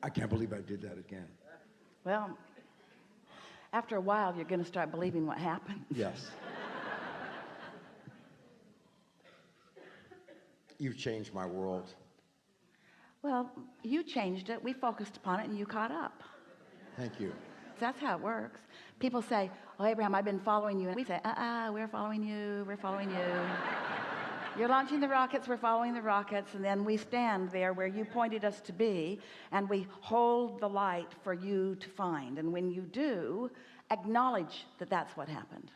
I can't believe I did that again. Well, after a while, you're going to start believing what happened. Yes. You've changed my world. Well, you changed it. We focused upon it and you caught up. Thank you. That's how it works. People say, oh, Abraham, I've been following you. And we say, we're following you. We're following you. You're launching the rockets. We're following the rockets. And then we stand there where you pointed us to be, and we hold the light for you to find. And when you do, acknowledge that that's what happened.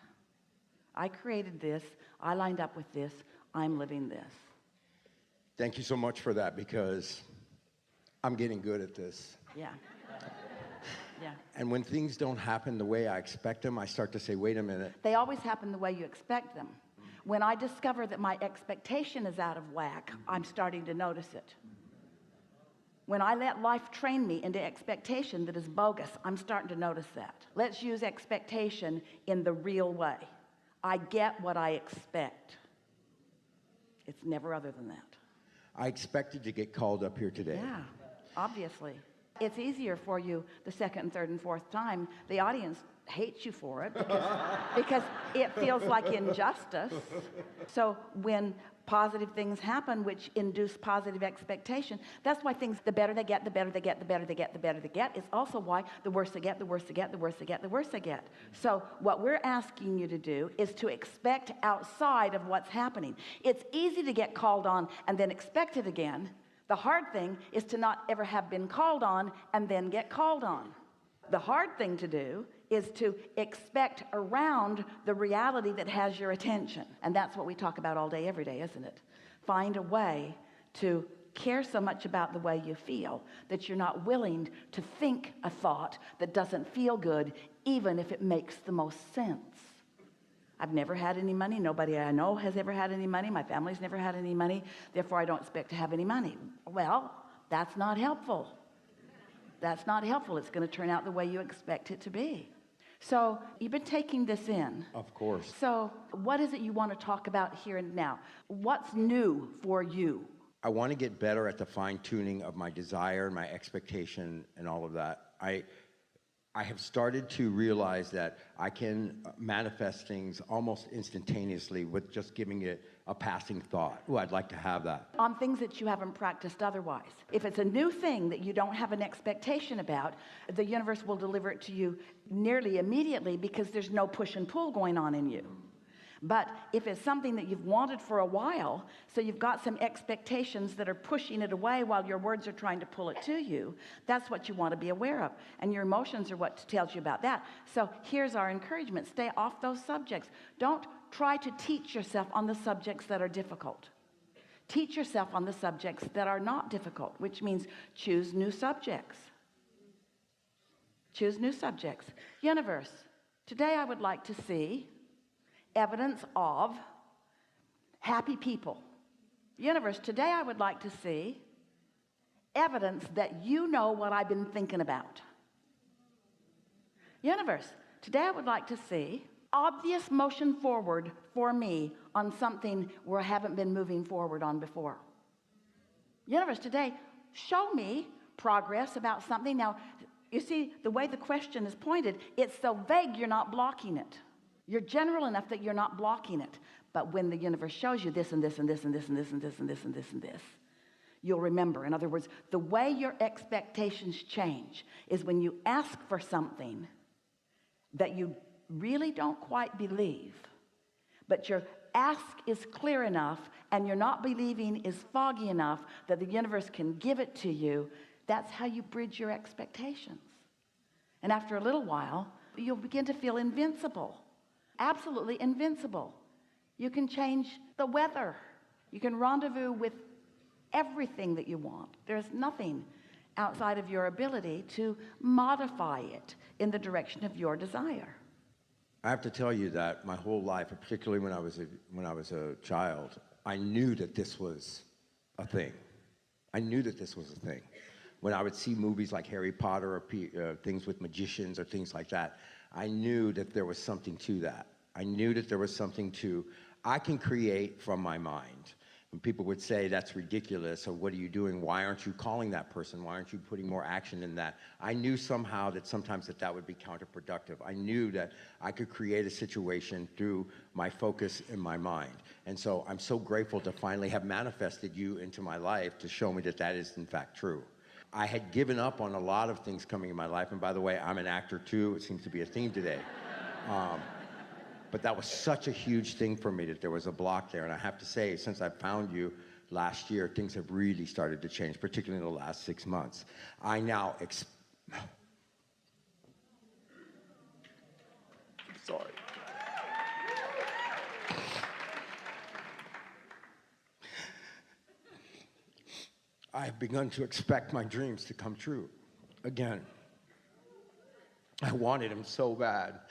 I created this. I lined up with this. I'm living this. Thank you so much for that, because I'm getting good at this. Yeah. Yeah. And when things don't happen the way I expect them, I start to say, wait a minute. They always happen the way you expect them. When I discover that my expectation is out of whack, I'm starting to notice it. When I let life train me into expectation that is bogus, I'm starting to notice that. Let's use expectation in the real way. I get what I expect. It's never other than that. I expected to get called up here today. Yeah, obviously. It's easier for you the second and third and fourth time. The audience hates you for it because it feels like injustice. So when positive things happen which induce positive expectation, that's why things, the better they get, the better they get, the better they get, the better they get. It's also why the worse they get, the worse they get, the worse they get, the worse they get. So what we're asking you to do is to expect outside of what's happening. It's easy to get called on and then expect it again. The hard thing is to not ever have been called on and then get called on. The hard thing to do is to expect around the reality that has your attention. And that's what we talk about all day, every day, isn't it? Find a way to care so much about the way you feel that you're not willing to think a thought that doesn't feel good, even if it makes the most sense. I've never had any money. Nobody I know has ever had any money. My family's never had any money. Therefore, I don't expect to have any money. Well, that's not helpful. That's not helpful. It's going to turn out the way you expect it to be. So you've been taking this in. Of course. So what is it you want to talk about here and now? What's new for you? I want to get better at the fine-tuning of my desire, my expectation, and all of that. I have started to realize that I can manifest things almost instantaneously with just giving it a passing thought. Oh, I'd like to have that. On things that you haven't practiced otherwise. If it's a new thing that you don't have an expectation about, the universe will deliver it to you nearly immediately because there's no push and pull going on in you. But if it's something that you've wanted for a while, so you've got some expectations that are pushing it away while your words are trying to pull it to you, that's what you want to be aware of. And your emotions are what tells you about that. So here's our encouragement. Stay off those subjects. Don't try to teach yourself on the subjects that are difficult. Teach yourself on the subjects that are not difficult, which means choose new subjects. Choose new subjects. Universe, today I would like to see evidence of happy people. Universe, today I would like to see evidence that you know what I've been thinking about. Universe, today I would like to see obvious motion forward for me on something where I haven't been moving forward on before. Universe, today show me progress about something. Now, you see, the way the question is pointed, it's so vague you're not blocking it. You're general enough that you're not blocking it. But when the universe shows you this and this and this and this and this and this and this and this and this, you'll remember. In other words, the way your expectations change is when you ask for something that you really don't quite believe, but your ask is clear enough and you're not believing is foggy enough that the universe can give it to you. That's how you bridge your expectations. And after a little while, you'll begin to feel invincible. Absolutely invincible. You can change the weather. You can rendezvous with everything that you want. There's nothing outside of your ability to modify it in the direction of your desire. I have to tell you that my whole life, particularly when I was a child, I knew that this was a thing. I knew that this was a thing. When I would see movies like Harry Potter or things with magicians or things like that, I knew that there was something to that. I knew that there was something to, I can create from my mind. And people would say, that's ridiculous, or what are you doing? Why aren't you calling that person? Why aren't you putting more action in that? I knew somehow that sometimes that would be counterproductive. I knew that I could create a situation through my focus in my mind. And so I'm so grateful to finally have manifested you into my life to show me that that is in fact true. I had given up on a lot of things coming in my life, and by the way, I'm an actor too. It seems to be a theme today. But that was such a huge thing for me that there was a block there. And I have to say, since I found you last year, things have really started to change, particularly in the last 6 months. I now sorry. I have begun to expect my dreams to come true again. I wanted them so bad.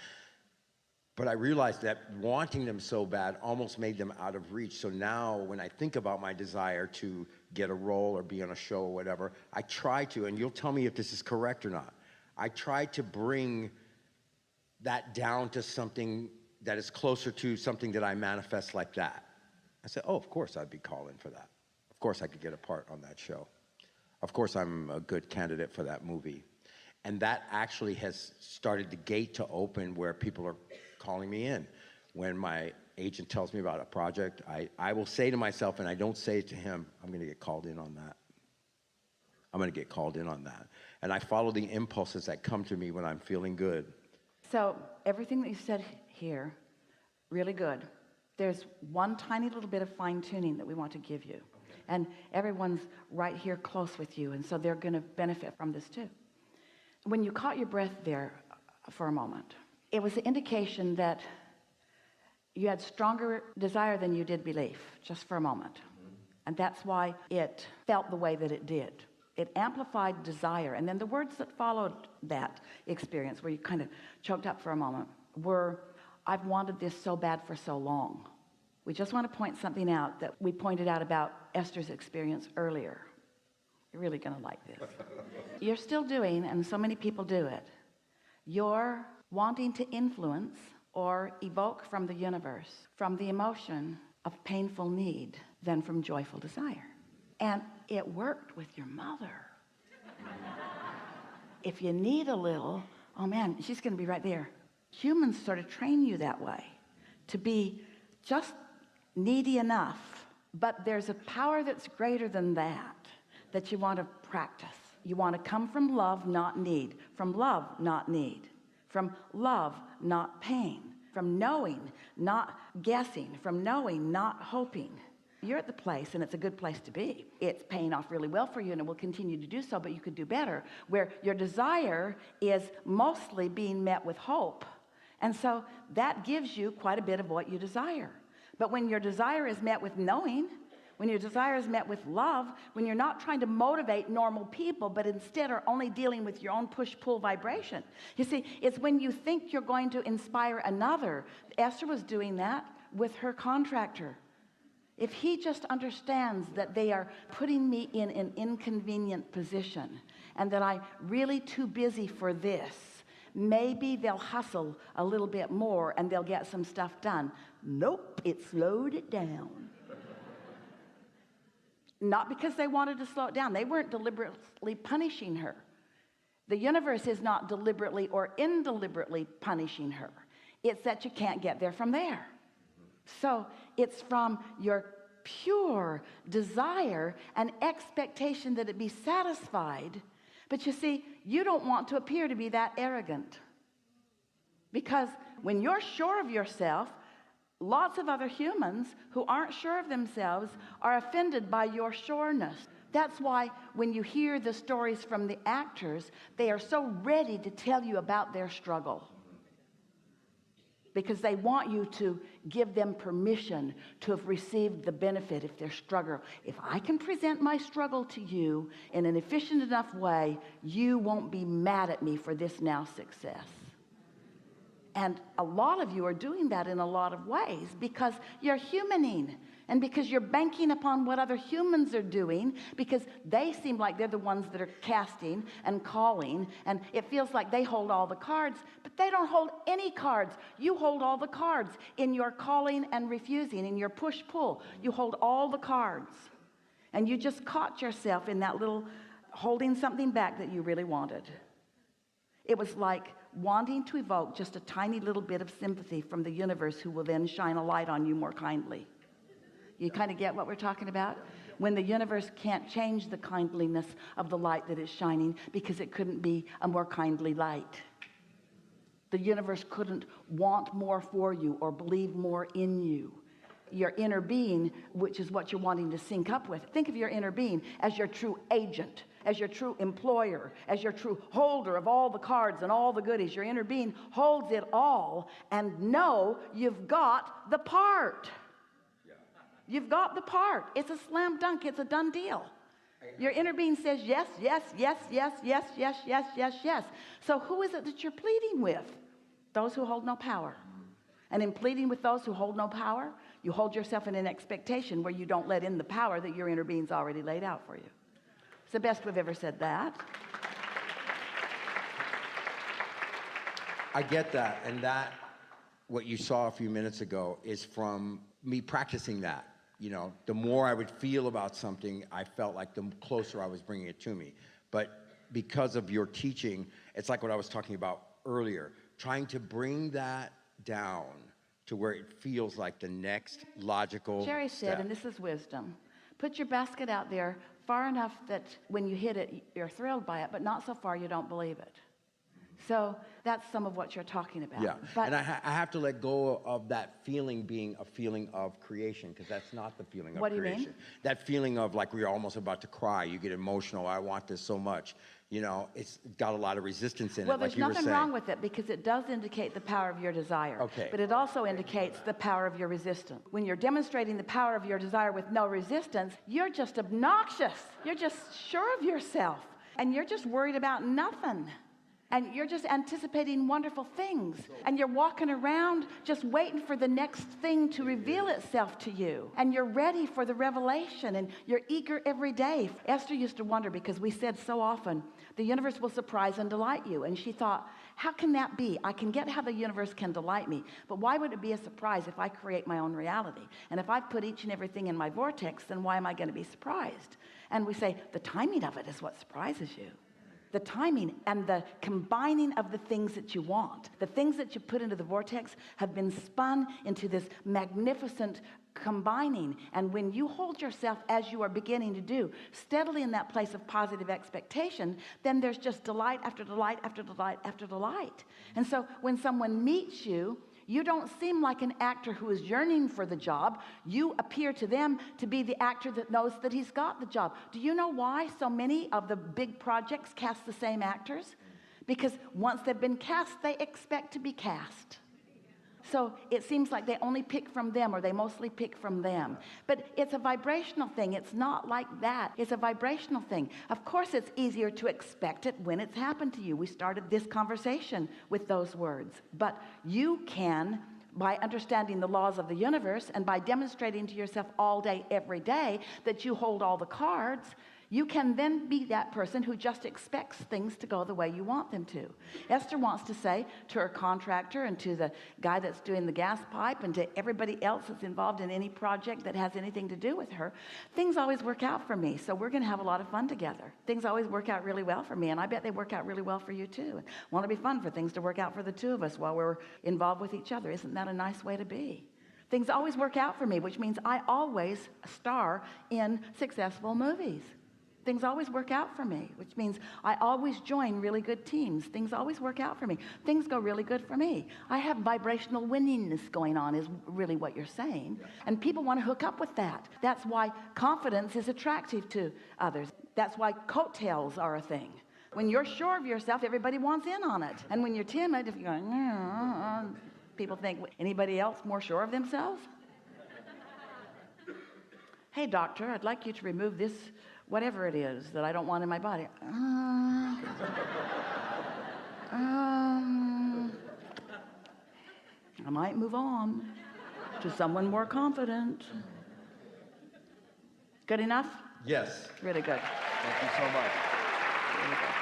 But I realized that wanting them so bad almost made them out of reach. So now when I think about my desire to get a role or be on a show or whatever, I try to, and you'll tell me if this is correct or not, I try to bring that down to something that is closer to something that I manifest like that. I said, oh, of course I'd be calling for that. Of course I could get a part on that show. Of course I'm a good candidate for that movie. And that actually has started the gate to open where people are calling me in. When my agent tells me about a project, I will say to myself, and I don't say it to him, I'm gonna get called in on that. I'm gonna get called in on that. And I follow the impulses that come to me when I'm feeling good. So everything that you said here, really good. There's one tiny little bit of fine tuning that we want to give you. Okay. And everyone's right here close with you, and so they're gonna benefit from this too. When you caught your breath there for a moment, it was an indication that you had stronger desire than you did belief, just for a moment. And that's why it felt the way that it did. It amplified desire. And then the words that followed that experience, where you kind of choked up for a moment, were, I've wanted this so bad for so long. We just want to point something out that we pointed out about Esther's experience earlier. You're really going to like this. You're still doing, and so many people do it, you're wanting to influence or evoke from the universe, from the emotion of painful need than from joyful desire. And it worked with your mother. If you need a little, oh man, she's going to be right there. Humans sort of train you that way, to be just needy enough. But there's a power that's greater than that you want to practice. You want to come from love, not need. From love, not need. From love, not pain. From knowing, not guessing. From knowing, not hoping. You're at the place, and it's a good place to be. It's paying off really well for you, and it will continue to do so, but you could do better, where your desire is mostly being met with hope. And so that gives you quite a bit of what you desire. But when your desire is met with knowing, when your desire is met with love, when you're not trying to motivate normal people, but instead are only dealing with your own push-pull vibration. You see, it's when you think you're going to inspire another. Esther was doing that with her contractor. If he just understands that they are putting me in an inconvenient position and that I'm really too busy for this, maybe they'll hustle a little bit more and they'll get some stuff done. Nope, it slowed it down. Not because they wanted to slow it down. They weren't deliberately punishing her. The universe is not deliberately or indeliberately punishing her. It's that you can't get there from there. So it's from your pure desire and expectation that it be satisfied. But you see, you don't want to appear to be that arrogant. Because when you're sure of yourself, lots of other humans who aren't sure of themselves are offended by your sureness. That's why when you hear the stories from the actors, they are so ready to tell you about their struggle. Because they want you to give them permission to have received the benefit if their struggle. If I can present my struggle to you in an efficient enough way, you won't be mad at me for this now success. And a lot of you are doing that in a lot of ways because you're humaning and because you're banking upon what other humans are doing, because they seem like they're the ones that are casting and calling, and it feels like they hold all the cards, but they don't hold any cards. You hold all the cards in your calling and refusing, in your push-pull. You hold all the cards. And you just caught yourself in that little holding something back that you really wanted. It was like wanting to evoke just a tiny little bit of sympathy from the universe, who will then shine a light on you more kindly. You kind of get what we're talking about? When the universe can't change the kindliness of the light that is shining because it couldn't be a more kindly light. The universe couldn't want more for you or believe more in you. Your inner being, which is what you're wanting to sync up with. Think of your inner being as your true agent, as your true employer, as your true holder of all the cards and all the goodies. Your inner being holds it all, and know you've got the part. You've got the part. It's a slam dunk. It's a done deal. Your inner being says yes, yes, yes, yes, yes, yes, yes, yes, yes. So who is it that you're pleading with? Those who hold no power. And in pleading with those who hold no power, you hold yourself in an expectation where you don't let in the power that your inner being's already laid out for you. It's the best we've ever said that. I get that, and that, what you saw a few minutes ago, is from me practicing that. You know, the more I would feel about something, I felt like the closer I was bringing it to me. But because of your teaching, it's like what I was talking about earlier, trying to bring that down to where it feels like the next logical Jerry said, step. and this is wisdom, put your basket out there far enough that when you hit it, you're thrilled by it, but not so far you don't believe it. So that's some of what you're talking about. Yeah, But and I have to let go of that feeling being a feeling of creation, because that's not the feeling of What do you creation. mean? That feeling of like we're almost about to cry, you get emotional, I want this so much. You know, it's got a lot of resistance in well, it, like there's you were nothing saying. wrong with it, because it does indicate the power of your desire. Okay. But it also indicates the power of your resistance. When you're demonstrating the power of your desire with no resistance, you're just obnoxious. You're just sure of yourself. And you're just worried about nothing. And you're just anticipating wonderful things. And you're walking around just waiting for the next thing to reveal itself to you. And you're ready for the revelation. And you're eager every day. Esther used to wonder, because we said so often, the universe will surprise and delight you. And she thought, how can that be? I can get how the universe can delight me. But why would it be a surprise if I create my own reality? And if I put each and everything in my vortex, then why am I going to be surprised? And we say, the timing of it is what surprises you. The timing and the combining of the things that you want. The things that you put into the vortex have been spun into this magnificent combining. And when you hold yourself, as you are beginning to do, steadily in that place of positive expectation, then there's just delight after delight after delight after delight. And so when someone meets you, you don't seem like an actor who is yearning for the job. You appear to them to be the actor that knows that he's got the job. Do you know why so many of the big projects cast the same actors? Because once they've been cast, they expect to be cast. So it seems like they only pick from them, or they mostly pick from them. But it's a vibrational thing. It's not like that. It's a vibrational thing. Of course, it's easier to expect it when it's happened to you. We started this conversation with those words. But you can, by understanding the laws of the universe and by demonstrating to yourself all day, every day, that you hold all the cards, you can then be that person who just expects things to go the way you want them to. Esther wants to say to her contractor and to the guy that's doing the gas pipe and to everybody else that's involved in any project that has anything to do with her, things always work out for me, so we're going to have a lot of fun together. Things always work out really well for me, and I bet they work out really well for you too. And want to be fun for things to work out for the two of us while we're involved with each other. Isn't that a nice way to be? Things always work out for me, which means I always star in successful movies. Things always work out for me, which means I always join really good teams. Things always work out for me. Things go really good for me. I have vibrational winningness going on, is really what you're saying. And people want to hook up with that. That's why confidence is attractive to others. That's why coattails are a thing. When you're sure of yourself, everybody wants in on it. And when you're timid, if you're going, people think, anybody else more sure of themselves? Hey, doctor, I'd like you to remove this whatever it is that I don't want in my body. I might move on to someone more confident. Good enough? Yes. Really good. Thank you so much. Really good.